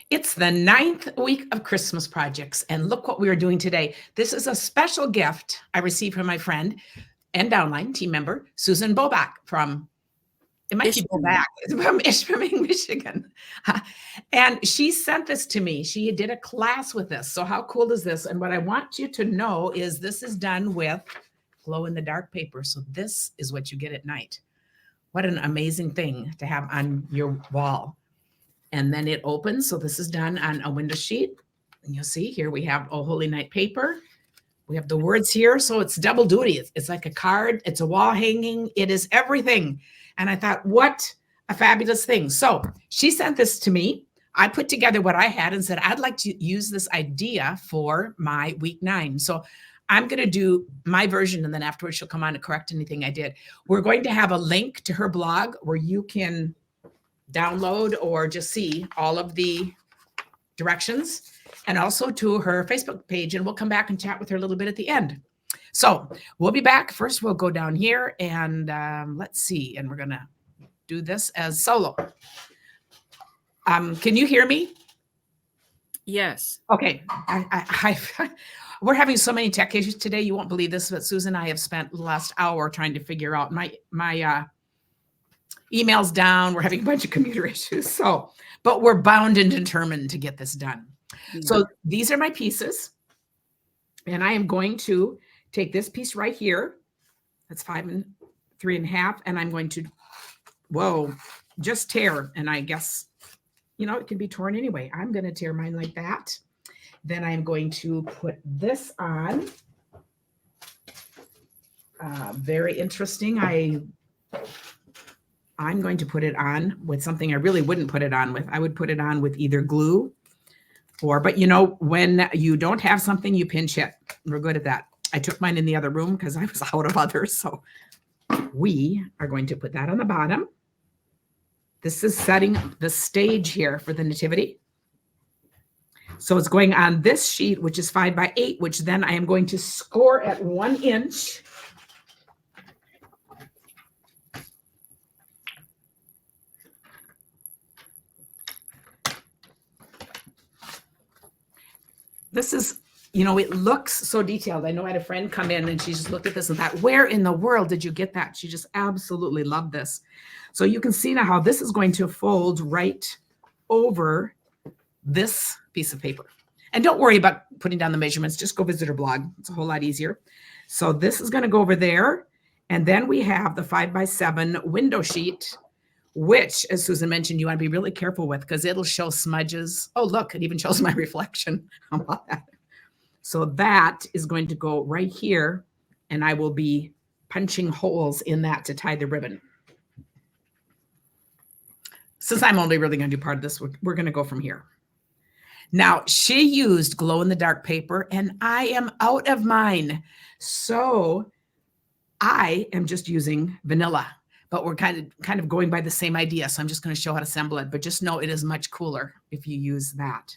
It's the 9th week of Christmas projects, and look what we are doing today. This is a special gift I received from my friend and downline team member, Susan Boback from, it might be Boback, it's from Ishpeming, Michigan. And she sent this to me. She did a class with this. So how cool is this? And what I want you to know is this is done with glow-in-the-dark paper. So this is what you get at night. What an amazing thing to have on your wall. And then it opens. So this is done on a window sheet. And you'll see here we have a Holy Night paper. We have the words here. So it's double duty. It's like a card. It's a wall hanging. It is everything. And I thought, what a fabulous thing. So she sent this to me. I put together what I had and said, I'd like to use this idea for my week 9. So I'm going to do my version, and then afterwards she'll come on to correct anything I did. We're going to have a link to her blog where you can download or just see all of the directions, and also to her Facebook page, and we'll come back and chat with her a little bit at the end. So we'll be back. First, we'll go down here and let's see, and we're going to do this as solo. Can you hear me? Yes. Okay. We're having so many tech issues today. You won't believe this, but Susan and I have spent the last hour trying to figure out my email's down. We're having a bunch of computer issues. So, but we're bound and determined to get this done. Mm-hmm. So these are my pieces. And I am going to take this piece right here. That's 5 3.5. And I'm going to, just tear. And I guess, it can be torn anyway. I'm going to tear mine like that. Then I'm going to put this on. Very interesting. I'm going to put it on with something I really wouldn't put it on with. I would put it on with either glue but when you don't have something, you pinch it. We're good at that. I took mine in the other room because I was out of others. So we are going to put that on the bottom. This is setting the stage here for the Nativity. So it's going on this sheet, which is 5 by 8, which then I am going to score at 1 inch. This is, it looks so detailed. I know I had a friend come in and she just looked at this and thought, where in the world did you get that? She just absolutely loved this. So you can see now how this is going to fold right over this piece of paper. And don't worry about putting down the measurements. Just go visit her blog. It's a whole lot easier. So this is going to go over there. And then we have the 5 by 7 window sheet, which, as Susan mentioned, you want to be really careful with because it'll show smudges. Oh, look, it even shows my reflection. How about that? So that is going to go right here, and I will be punching holes in that to tie the ribbon. Since I'm only really going to do part of this, we're going to go from here. Now, she used glow-in-the-dark paper, and I am out of mine. So I am just using vanilla. But we're kind of going by the same idea. So I'm just going to show how to assemble it. But just know it is much cooler if you use that.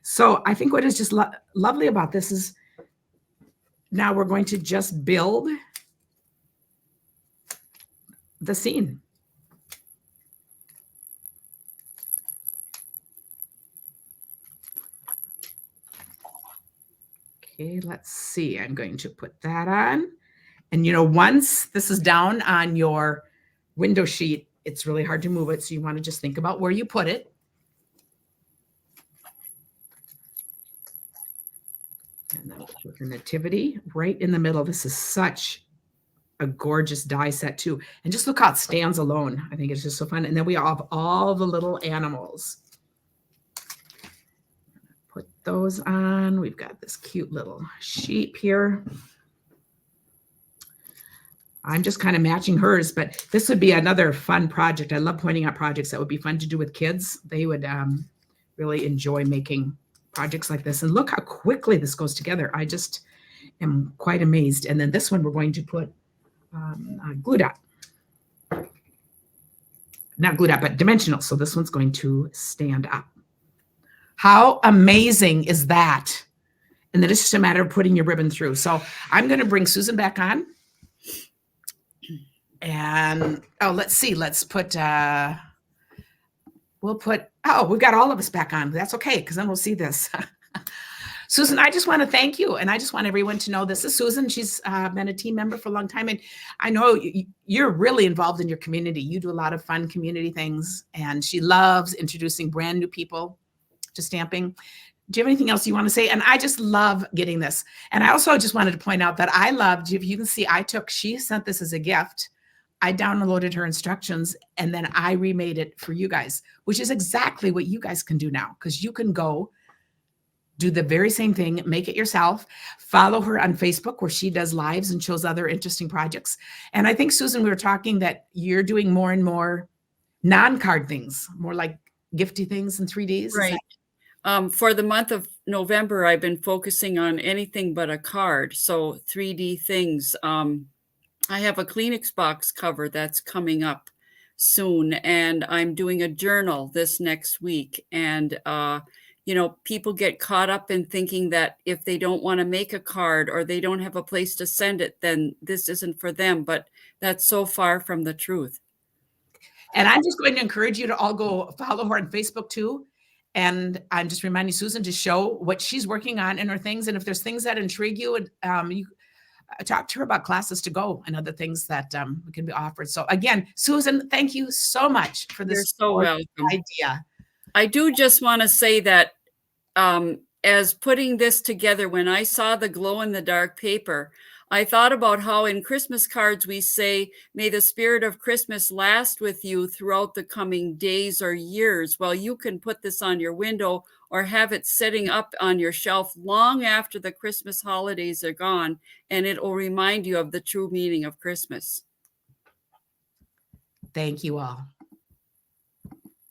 So I think what is just lovely about this is now we're going to just build the scene. Okay, let's see. I'm going to put that on. And once this is down on your window sheet, it's really hard to move it. So you want to just think about where you put it. And then we'll put the Nativity right in the middle. This is such a gorgeous die set too. And just look how it stands alone. I think it's just so fun. And then we have all the little animals. Put those on. We've got this cute little sheep here. I'm just kind of matching hers, but this would be another fun project. I love pointing out projects that would be fun to do with kids. They would really enjoy making projects like this. And look how quickly this goes together. I just am quite amazed. And then this one, we're going to put a glue dot. Not glue dot, but dimensional. So this one's going to stand up. How amazing is that? And then it's just a matter of putting your ribbon through. So I'm going to bring Susan back on. And let's see. Let's put we'll put, oh, we've got all of us back on. That's okay, because then we'll see this. Susan, I just want to thank you. And I just want everyone to know this is Susan. She's been a team member for a long time. And I know you're really involved in your community. You do a lot of fun community things. And she loves introducing brand new people to stamping. Do you have anything else you want to say? And I just love getting this. And I also just wanted to point out that I loved, if you can see, she sent this as a gift. I downloaded her instructions and then I remade it for you guys, which is exactly what you guys can do now, because you can go do the very same thing, make it yourself, follow her on Facebook where she does lives and shows other interesting projects. And I think, Susan, we were talking that you're doing more and more non-card things, more like gifty things in 3Ds. Right. For the month of November, I've been focusing on anything but a card. So 3D things. I have a Kleenex box cover that's coming up soon, and I'm doing a journal this next week. And, people get caught up in thinking that if they don't want to make a card or they don't have a place to send it, then this isn't for them. But that's so far from the truth. And I'm just going to encourage you to all go follow her on Facebook too. And I'm just reminding Susan to show what she's working on in her things. And if there's things that intrigue you, you talk to her about classes to go and other things that can be offered. So again, Susan, thank you so much for this You're so welcome. idea. I do just want to say that as putting this together, when I saw the glow-in-the-dark paper, I thought about how in Christmas cards we say, may the spirit of Christmas last with you throughout the coming days or years. Well, you can put this on your window or have it sitting up on your shelf long after the Christmas holidays are gone, and it will remind you of the true meaning of Christmas. Thank you all.